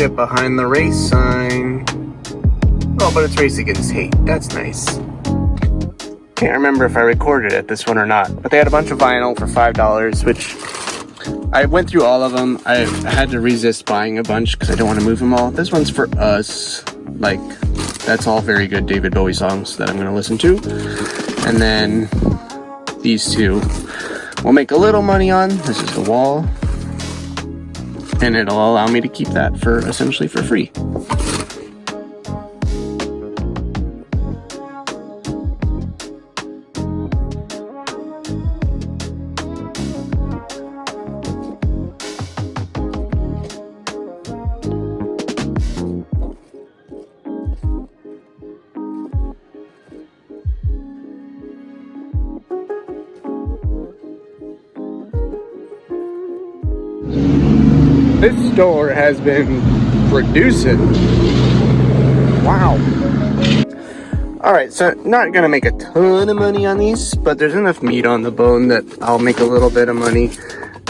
it behind the race sign. Oh, but it's Race Against Hate. That's nice. Can't remember if I recorded it, this one or not. But they had a bunch of vinyl for $5, which I went through all of them. I had to resist buying a bunch because I don't want to move them all. This one's for us. Like, that's all very good David Bowie songs that I'm going to listen to. And then these two we'll make a little money on. This is The Wall. And it'll allow me to keep that for essentially for free. This store has been producing. Wow. Alright, so not gonna make a ton of money on these, but there's enough meat on the bone that I'll make a little bit of money.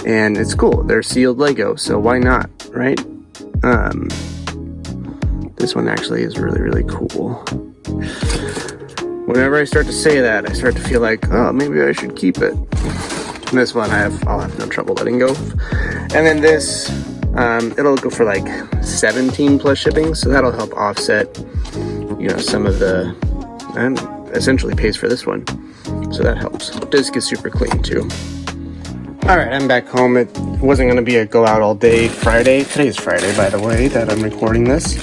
And it's cool. They're sealed Lego, so why not, right? This one actually is really, really cool. Whenever I start to say that, I start to feel like, oh, maybe I should keep it. And this one I'll have no trouble letting go. And then this, it'll go for like 17 plus shipping, so that'll help offset, you know, some of the, and essentially pays for this one, so that helps. Disc is super clean too. All right, I'm back home. It wasn't gonna be a go out all day Friday. Today's Friday, by the way, that I'm recording this.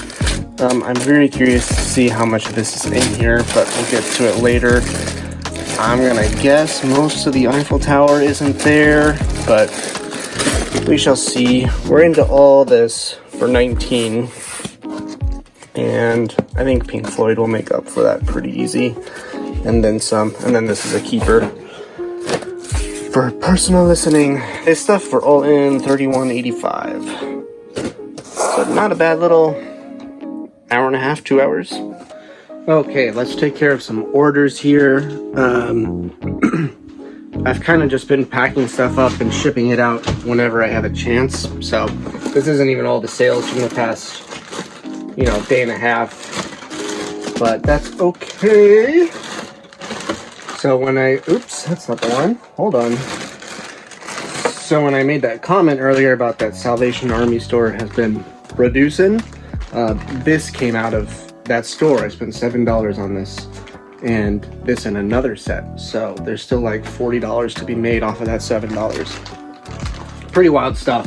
I'm very curious to see how much of this is in here, but we'll get to it later. I'm gonna guess most of the Eiffel Tower isn't there, but we shall see. We're into all this for 19, and I think Pink Floyd will make up for that pretty easy, and then some. And then this is a keeper for personal listening. This stuff we're all in $31.85, so not a bad little hour and a half, 2 hours. Okay, let's take care of some orders here. I've kind of just been packing stuff up and shipping it out whenever I have a chance. So this isn't even all the sales from the past, you know, day and a half, but that's okay. So when oops, that's not the one. Hold on. So when I made that comment earlier about that Salvation Army store has been reducing, this came out of that store. I spent $7 on this and this in another set, so there's still like $40 to be made off of that $7. Pretty wild stuff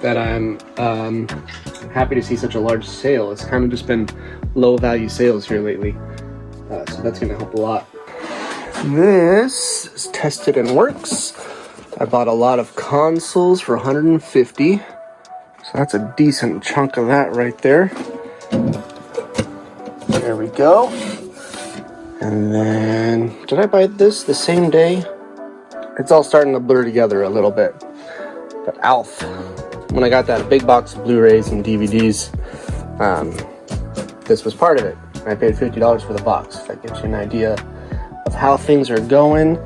that I'm happy to see such a large sale. It's kind of just been low value sales here lately, so that's gonna help a lot. This is tested and works. I bought a lot of consoles for $150, so that's a decent chunk of that right there. There we go. And then, did I buy this the same day? It's all starting to blur together a little bit. But Alf, when I got that big box of Blu-rays and DVDs, this was part of it. I paid $50 for the box. If that gives you an idea of how things are going.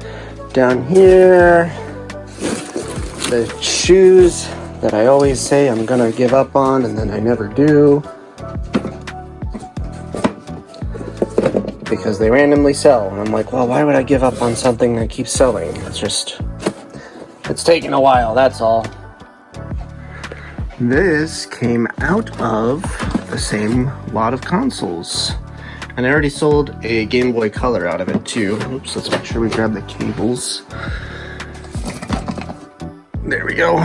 Down here, the shoes that I always say I'm gonna give up on and then I never do, because they randomly sell, and I'm like, well, why would I give up on something that keeps selling? It's taking a while, that's all. This came out of the same lot of consoles, and I already sold a Game Boy Color out of it too. Oops, let's make sure we grab the cables. There we go.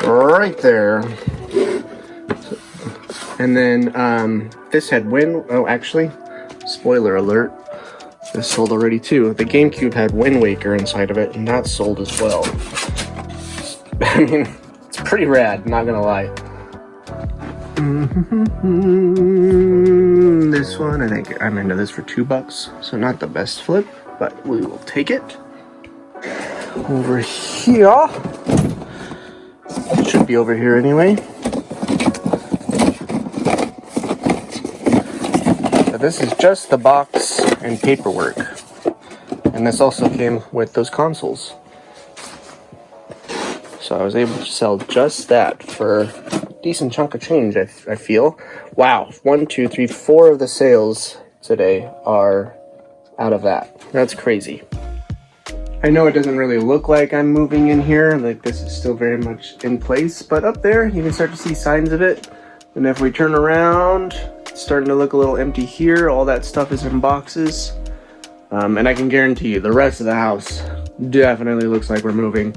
Right there. And then this had oh, actually, spoiler alert, this sold already too. The GameCube had Wind Waker inside of it, and that sold as well. I mean, it's pretty rad, not gonna lie. This one, I think I'm into this for $2, so not the best flip, but we will take it. Over here, it should be over here anyway. So this is just the box and paperwork, and this also came with those consoles. So I was able to sell just that for decent chunk of change, I feel. Wow, 1, 2, 3, 4 of the sales today are out of that. That's crazy. I know it doesn't really look like I'm moving in here, like this is still very much in place, but up there you can start to see signs of it. And if we turn around, it's starting to look a little empty here. All that stuff is in boxes. And I can guarantee you the rest of the house definitely looks like we're moving.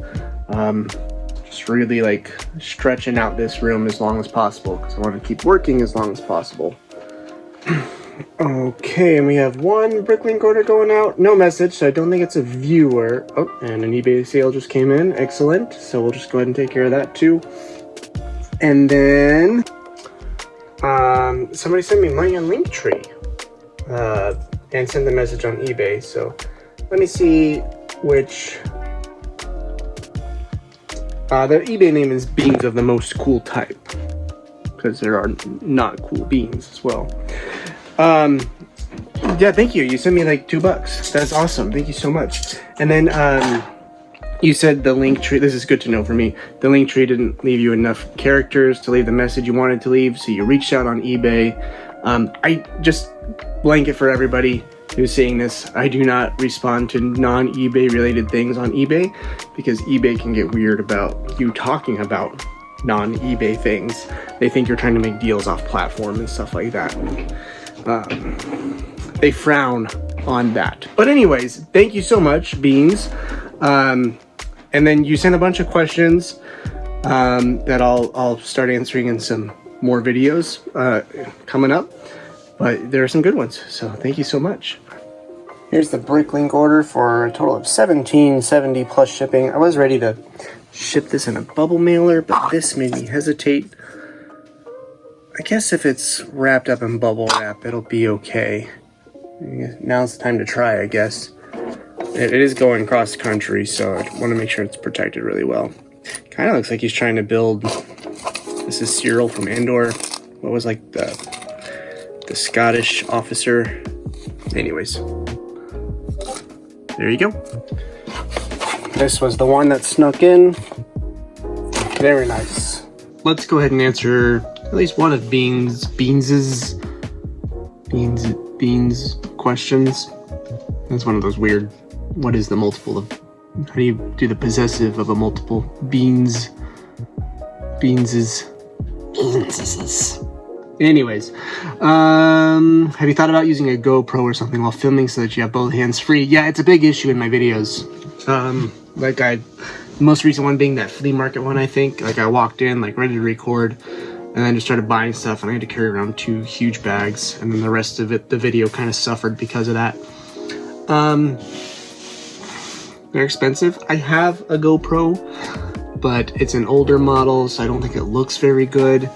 Just really like stretching out this room as long as possible because I want to keep working as long as possible. Okay, and we have one Bricklink order going out. No message, so I don't think it's a viewer. Oh, and an eBay sale just came in. Excellent. So we'll just go ahead and take care of that too. And then somebody sent me money on Linktree and sent a message on eBay. So let me see which. The eBay name is Beans of the Most Cool Type because there are not cool beans as well. Yeah, thank you. You sent me like $2. That's awesome. Thank you so much. And then you said the Linktree, this is good to know for me, the Linktree didn't leave you enough characters to leave the message you wanted to leave, so you reached out on eBay. I just blanket for everybody who's seeing this, I do not respond to non-eBay related things on eBay because eBay can get weird about you talking about non-eBay things. They think you're trying to make deals off platform and stuff like that. They frown on that. But anyways, thank you so much, Beans. And then you sent a bunch of questions that I'll start answering in some more videos coming up. But there are some good ones, so thank you so much. Here's the Bricklink order for a total of $17.70 plus shipping. I was ready to ship this in a bubble mailer, but this made me hesitate. I guess if it's wrapped up in bubble wrap, it'll be okay. Now's the time to try, I guess. It is going cross country, so I want to make sure it's protected really well. Kind of looks like he's trying to build. This is Cyril from Andor. What was like the Scottish officer? Anyways, there you go. This was the one that snuck in. Very nice. Let's go ahead and answer at least one of Beans' questions. That's one of those weird, what is the multiple of, how do you do the possessive of a multiple? Beans. Anyways, have you thought about using a GoPro or something while filming so that you have both hands free? Yeah, it's a big issue in my videos. The most recent one being that flea market one, I think. Like I walked in, like ready to record, and then just started buying stuff, and I had to carry around 2 huge bags, and then the rest of it, the video kind of suffered because of that. They're expensive. I have a GoPro, but it's an older model, so I don't think it looks very good.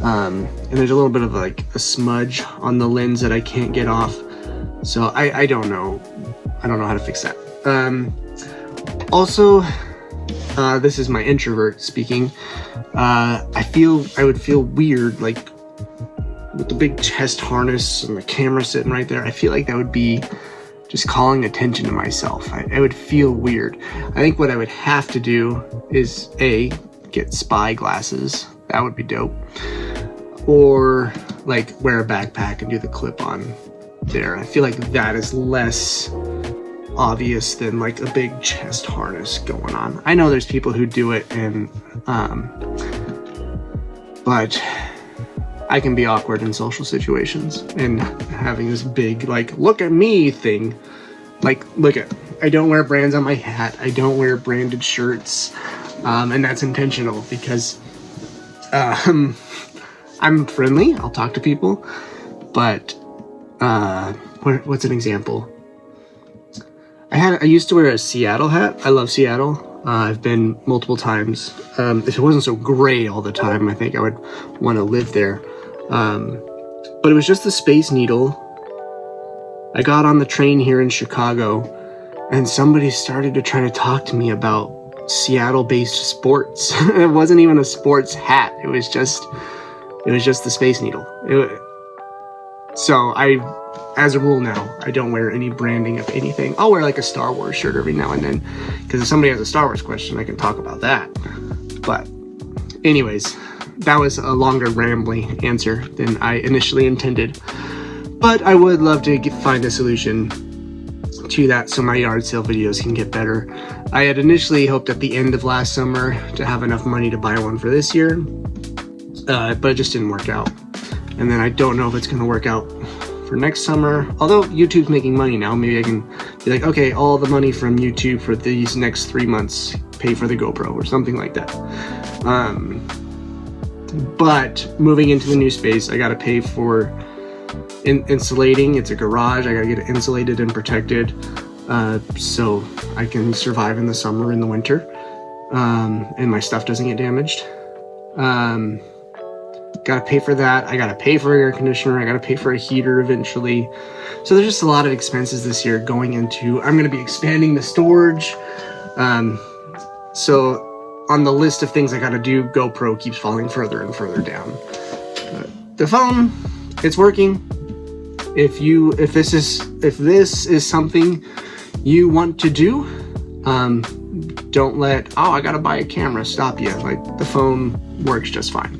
And there's a little bit of like a smudge on the lens that I can't get off. So I don't know. I don't know how to fix that. Also, this is my introvert speaking. I would feel weird, like with the big chest harness and the camera sitting right there. I feel like that would be just calling attention to myself. I would feel weird. I think what I would have to do is get spy glasses. That would be dope. Or like wear a backpack and do the clip on there. I feel like that is less obvious than like a big chest harness going on. I know there's people who do it, and but I can be awkward in social situations, and having this big like look at me thing, like I don't wear brands on my hat, I don't wear branded shirts, and that's intentional because I'm friendly, I'll talk to people, but what's an example? I used to wear a Seattle hat. I love Seattle. I've been multiple times. If it wasn't so gray all the time, I think I would want to live there. But it was just the Space Needle. I got on the train here in Chicago, and somebody started to try to talk to me about Seattle-based sports. It wasn't even a sports hat. It was just the Space Needle. So as a rule now, I don't wear any branding of anything. I'll wear like a Star Wars shirt every now and then, because if somebody has a Star Wars question, I can talk about that. But anyways, that was a longer rambling answer than I initially intended. But I would love to find a solution to that so my yard sale videos can get better. I had initially hoped at the end of last summer to have enough money to buy one for this year, but it just didn't work out. And then I don't know if it's going to work out for next summer. Although YouTube's making money now, maybe I can be like, okay, all the money from YouTube for these next 3 months, pay for the GoPro or something like that. But moving into the new space, I got to pay for insulating. It's a garage. I got to get it insulated and protected so I can survive in the summer and the winter, and my stuff doesn't get damaged. Got to pay for that. I got to pay for an air conditioner. I got to pay for a heater eventually. So there's just a lot of expenses this year going into. I'm going to be expanding the storage. So on the list of things I got to do, GoPro keeps falling further and further down. The phone, it's working. If this is something you want to do, don't let, oh, I got to buy a camera, stop you. Like, the phone works just fine.